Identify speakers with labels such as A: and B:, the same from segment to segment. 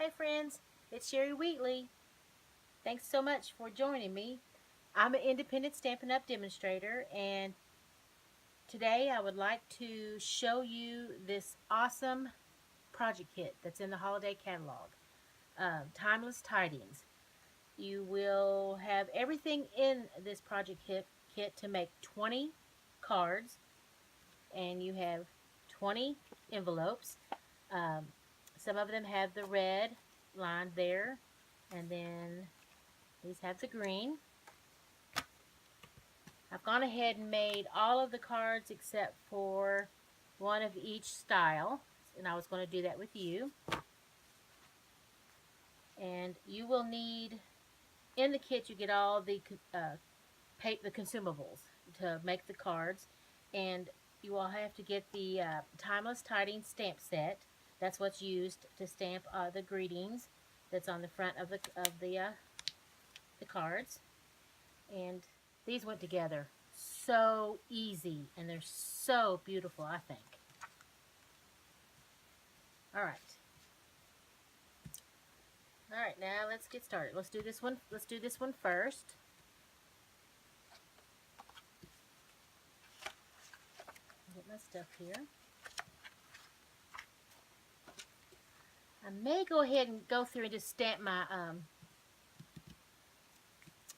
A: Hi friends, it's Cherie Wheatley. Thanks so much for joining me. I'm an independent Stampin' Up! Demonstrator, and today I would like to show you this awesome project kit that's in the holiday catalog, Timeless Tidings. You will have everything in this project kit to make 20 cards, and you have 20 envelopes. Um, some of them have the red line there, and then these have the green. I've gone ahead and made all of the cards except for one of each style, and I was going to do that with you. And you will need, in the kit you get all the consumables to make the cards, and you will have to get the Timeless Tidings stamp set. That's what's used to stamp the greetings that's on the front of the cards. And these went together so easy, and they're so beautiful, I think. Alright, now let's get started. Let's do this one first. Get my stuff here. I may go ahead and go through and just stamp my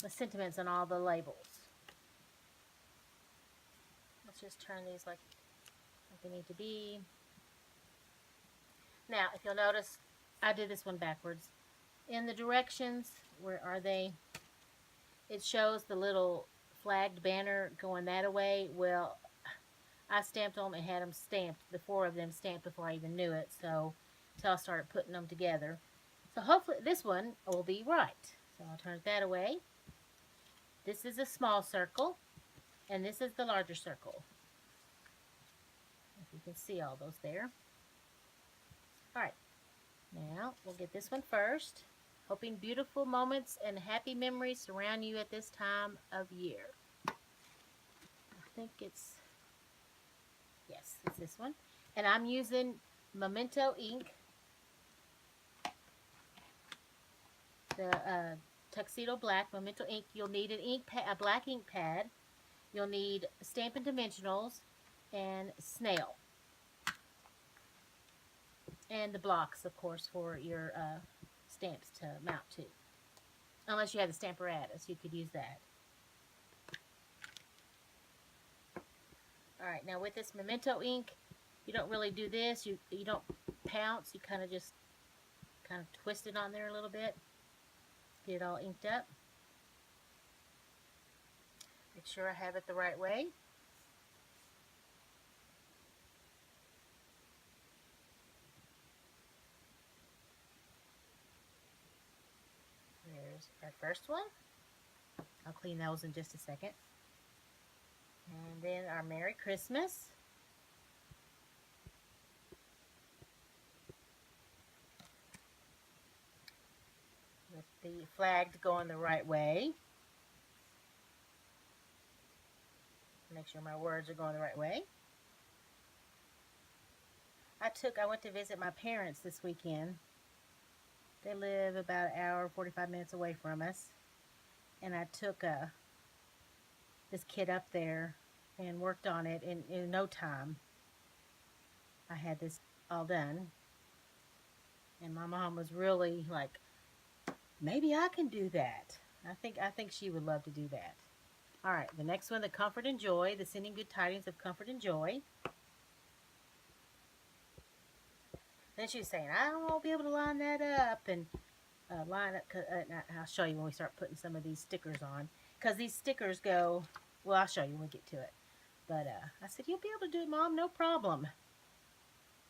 A: the sentiments on all the labels. Let's just turn these like they need to be. Now, if you'll notice, I did this one backwards. In the directions, where are they? It shows the little flagged banner going that way. Well, I stamped them and had them stamped, the 4 of them stamped before I even knew it, so until I started putting them together. So hopefully this one will be right. So I'll turn that away. This is a small circle, and this is the larger circle. If you can see all those there. Alright, now we'll get this one first. Hoping beautiful moments and happy memories surround you at this time of year. I think it's, yes, it's this one. And I'm using Memento ink, the Tuxedo Black Memento ink. You'll need a black ink pad. You'll need Stampin' Dimensionals and SNAIL. And the blocks, of course, for your stamps to mount to. Unless you have the Stamparatus, you could use that. Alright, now with this Memento ink, you don't really do this. You don't pounce. You kind of just twist it on there a little bit. Get it all inked up. Make sure I have it the right way. There's our first one. I'll clean those in just a second. And then our Merry Christmas. With the flagged going the right way. Make sure my words are going the right way. I went to visit my parents this weekend. They live about an hour, 45 minutes away from us. And I took this kit up there and worked on it in no time. I had this all done. And my mom was really like, maybe I can do that. I think she would love to do that. Alright, the next one, the Comfort and Joy, the Sending Good Tidings of Comfort and Joy. Then she was saying, I won't be able to line that up and line up. I'll show you when we start putting some of these stickers on. Because these stickers go, well, I'll show you when we get to it. But I said, you'll be able to do it, Mom, no problem.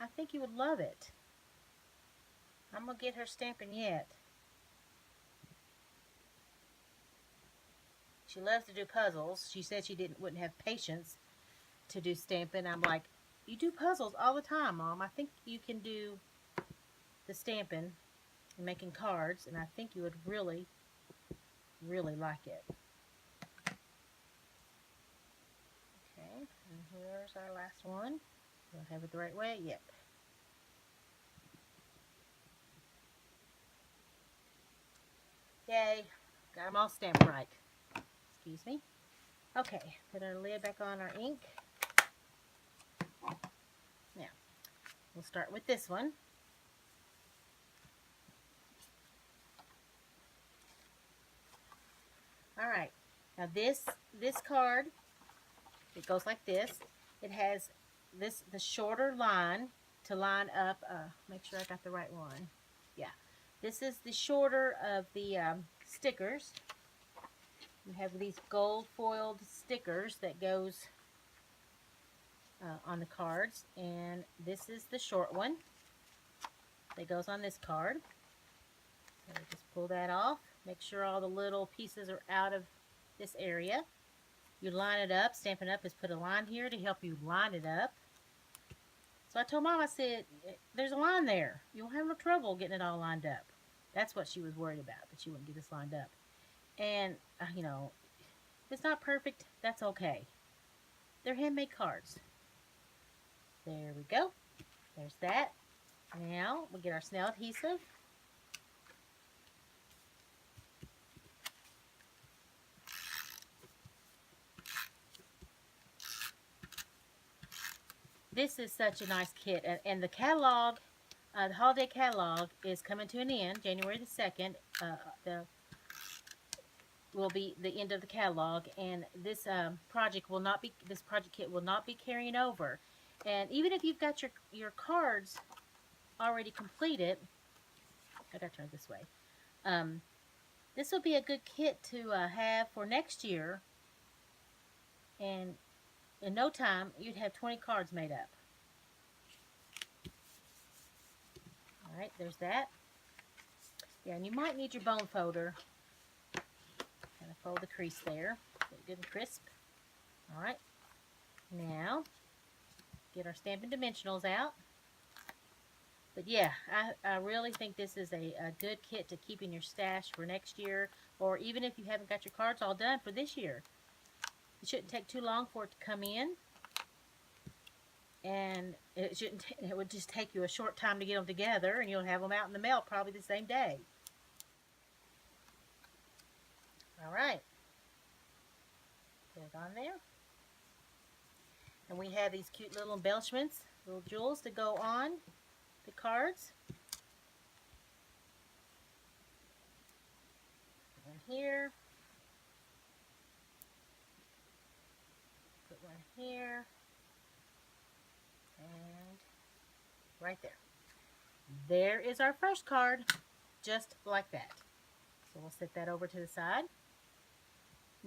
A: I think you would love it. I'm going to get her stamping yet. She loves to do puzzles. She said she wouldn't have patience to do stamping. I'm like, you do puzzles all the time, Mom. I think you can do the stamping and making cards, and I think you would really, really like it. Okay, and here's our last one. Do I have it the right way? Yep. Yay, got them all stamped right. Excuse me. Okay, put our lid back on our ink. Now, we'll start with this one. All right, now this card, it goes like this. It has the shorter line to line up. Make sure I got the right one. Yeah, this is the shorter of the stickers. You have these gold foiled stickers that goes on the cards, and this is the short one that goes on this card. So just pull that off. Make sure all the little pieces are out of this area. You line it up. Stampin' Up has put a line here to help you line it up. So I told Mom, I said, there's a line there. You'll have no trouble getting it all lined up. That's what she was worried about, that she wouldn't get this lined up. And, you know, if it's not perfect, that's okay. They're handmade cards. There we go. There's that. Now, we'll get our snail adhesive. This is such a nice kit. And the catalog, the holiday catalog is coming to an end, January the 2nd. Will be the end of the catalog, and this project kit will not be carrying over. And even if you've got your cards already completed, I gotta turn it this way. This will be a good kit to have for next year, and in no time you'd have 20 cards made up. All right, there's that. Yeah, and you might need your bone folder. Kind of fold the crease there, get it good and crisp. All right, now get our Stampin' Dimensionals out. But yeah, I really think this is a good kit to keep in your stash for next year, or even if you haven't got your cards all done for this year. It shouldn't take too long for it to come in, and it would just take you a short time to get them together, and you'll have them out in the mail probably the same day. All right, get it on there. And we have these cute little embellishments, little jewels to go on the cards. Put one here. Put one here. And right there. There is our first card, just like that. So we'll set that over to the side.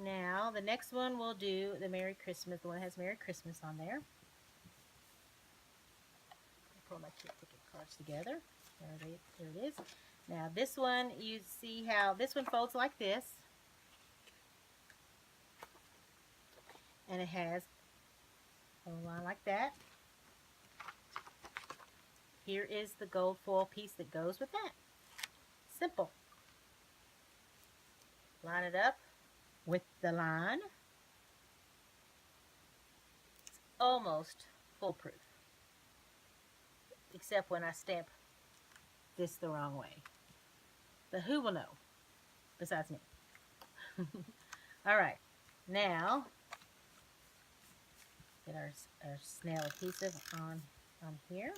A: Now, the next one we'll do the Merry Christmas. The one that has Merry Christmas on there. I'll pull my kit ticket cards together. There it is. Now, this one, you see how this one folds like this. And it has a line like that. Here is the gold foil piece that goes with that. Simple. Line it up with the line. It's almost foolproof, except when I stamp this the wrong way. But who will know besides me? All right, now get our snail adhesive on here.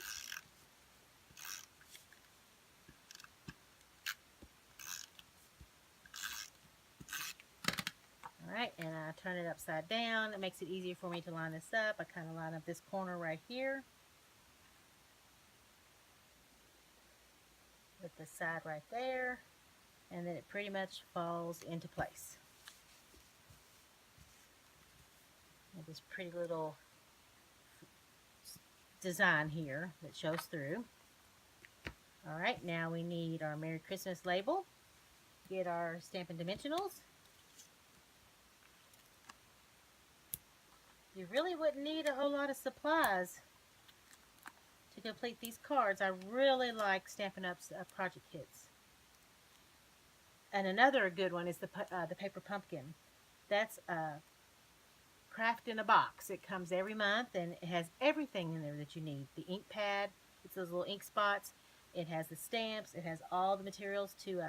A: Alright, and I turn it upside down. It makes it easier for me to line this up. I kind of line up this corner right here with the side right there, and then it pretty much falls into place. And this pretty little design here that shows through. Alright, now we need our Merry Christmas label. Get our Stampin' Dimensionals. You really wouldn't need a whole lot of supplies to complete these cards. I really like Stampin' Up's project kits. And another good one is the paper pumpkin. That's a craft in a box. It comes every month, and it has everything in there that you need. The ink pad, it's those little ink spots. It has the stamps. It has all the materials to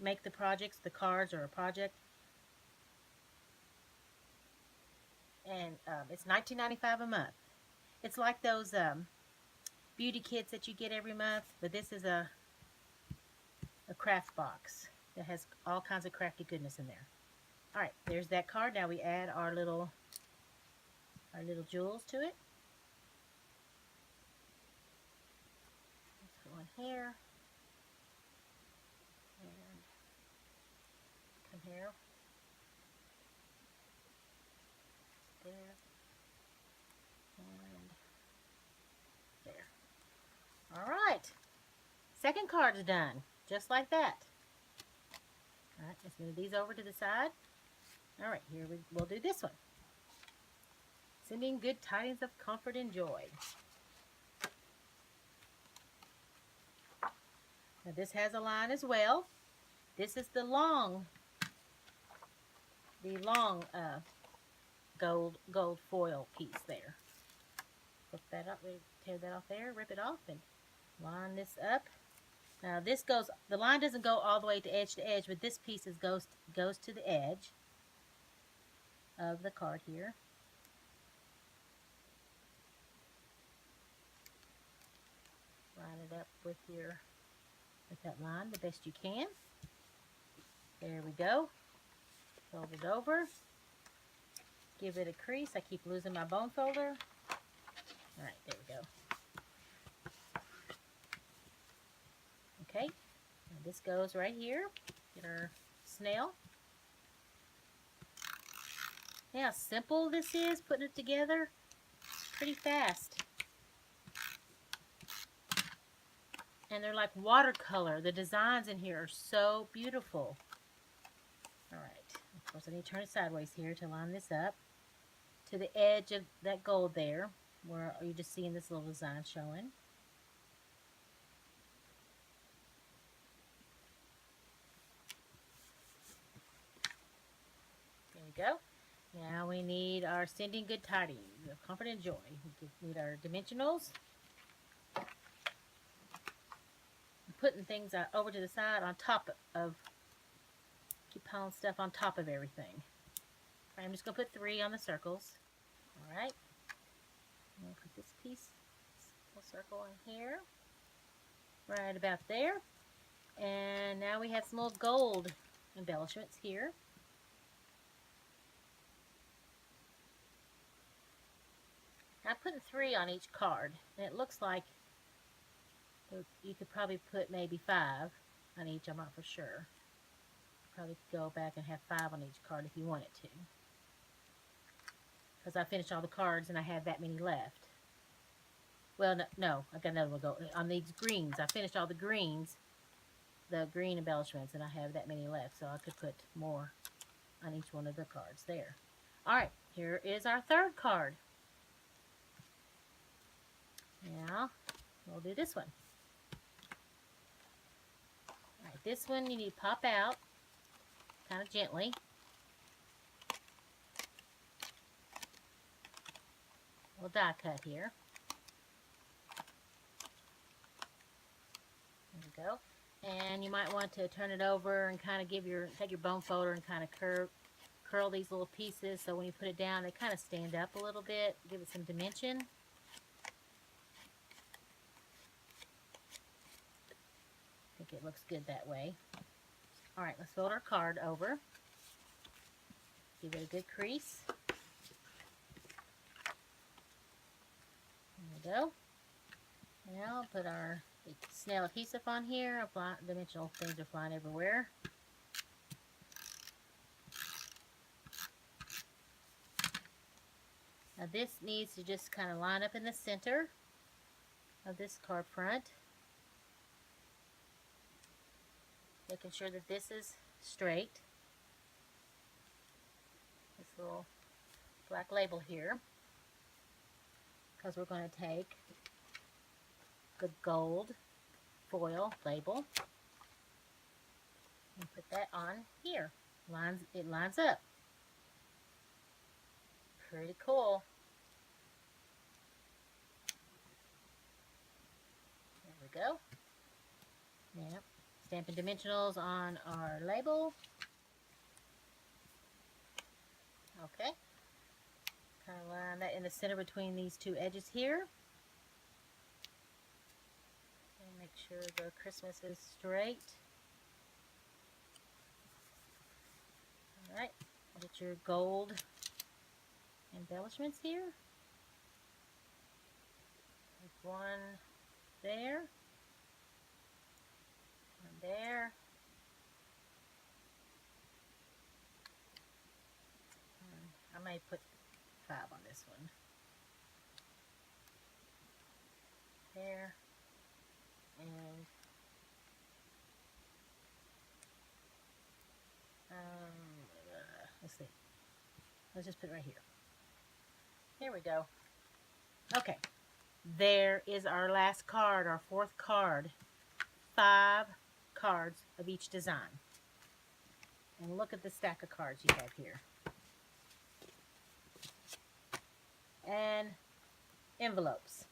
A: make the projects, the cards or a project. And it's $19.95 a month. It's like those beauty kits that you get every month, but this is a craft box that has all kinds of crafty goodness in there. All right, there's that card. Now we add our little jewels to it. Let's put one here. And come here. There. And there. All right. Second card's done. Just like that. All right, let's move these over to the side. All right, here we'll do this one. Sending good tidings of comfort and joy. Now this has a line as well. This is the long gold foil piece there. Flip that up, tear that off there, rip it off, and line this up. Now this goes, the line doesn't go all the way to edge, but this piece goes to the edge of the card here. Line it up with that line the best you can. There we go. Fold it over. Give it a crease. I keep losing my bone folder. All right, there we go. Okay, now this goes right here. Get our snail. See how simple this is, putting it together? Pretty fast. And they're like watercolor. The designs in here are so beautiful. All right, of course I need to turn it sideways here to line this up to the edge of that gold there, where you're just seeing this little design showing. There we go. Now we need our sending good tidings of comfort and joy. We need our dimensionals. I'm putting things over to the side on top of, keep piling stuff on top of everything. Right, I'm just going to put 3 on the circles. Alright. I'm going to put this piece, this little circle in here. Right about there. And now we have some little gold embellishments here. I'm putting 3 on each card, and it looks like you could probably put maybe 5 on each. I'm not for sure. Probably go back and have 5 on each card if you wanted to, because I finished all the cards and I had that many left. Well, no, I got another one go on these greens. I finished all the greens, the green embellishments, and I have that many left, so I could put more on each one of the cards there. All right, here is our third card. Now, we'll do this one. Alright, this one you need to pop out kind of gently. We'll die cut here. There we go. And you might want to turn it over and kind of take your bone folder and kind of curl these little pieces so when you put it down they kind of stand up a little bit, give it some dimension. I think it looks good that way. Alright, let's fold our card over. Give it a good crease. There we go. Now I'll put our snail adhesive on here. Dimensional things are flying everywhere. Now this needs to just kind of line up in the center of this card front. Making sure that this is straight. This little black label here. Because we're going to take the gold foil label and put that on here. It lines up. Pretty cool. There we go. Now, Stampin' Dimensionals on our label. Okay. Kind of line that in the center between these two edges here. And make sure the Christmas is straight. Alright. Get your gold embellishments here. One there. One there. I may put 5 on this one. There. And let's see. Let's just put it right here. Here we go. Okay. There is our last card, our 4th card. 5 cards of each design. And look at the stack of cards you have here. And envelopes.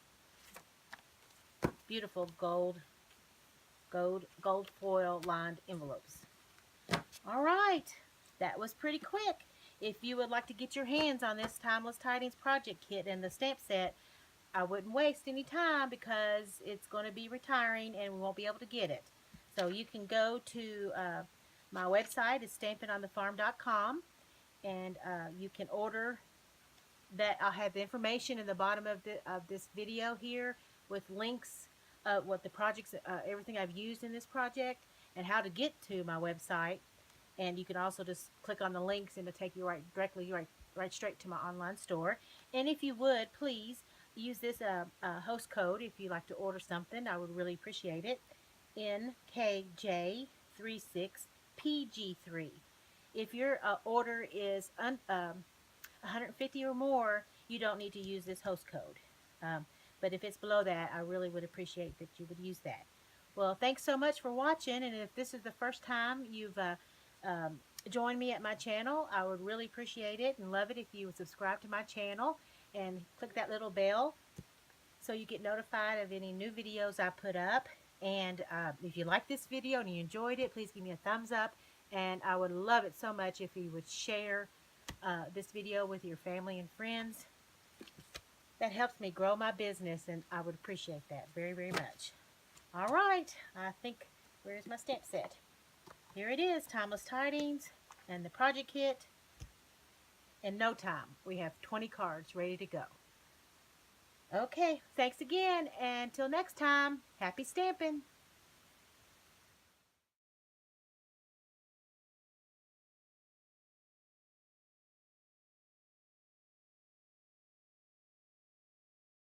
A: Beautiful gold foil lined envelopes. All right, that was pretty quick. If you would like to get your hands on this Timeless Tidings project kit and the stamp set, I wouldn't waste any time because it's going to be retiring and we won't be able to get it. So you can go to my website, it's stampingonthefarm.com, and you can order that. I'll have the information in the bottom of this video here with links of what the projects, everything I've used in this project and how to get to my website. And you can also just click on the links and it'll take you right straight to my online store. And if you would, please use this host code if you'd like to order something. I would really appreciate it. NKJ36PG3. If your order is 150 or more, you don't need to use this host code. But if it's below that, I really would appreciate that you would use that. Well, thanks so much for watching. And if this is the first time you've joined me at my channel, I would really appreciate it and love it if you would subscribe to my channel and click that little bell so you get notified of any new videos I put up. And if you like this video and you enjoyed it, please give me a thumbs up. And I would love it so much if you would share this video with your family and friends. That helps me grow my business, and I would appreciate that very, very much. All right, I think, where's my stamp set? Here it is, Timeless Tidings and the project kit. In no time, we have 20 cards ready to go. Okay, thanks again, and until next time, happy stamping!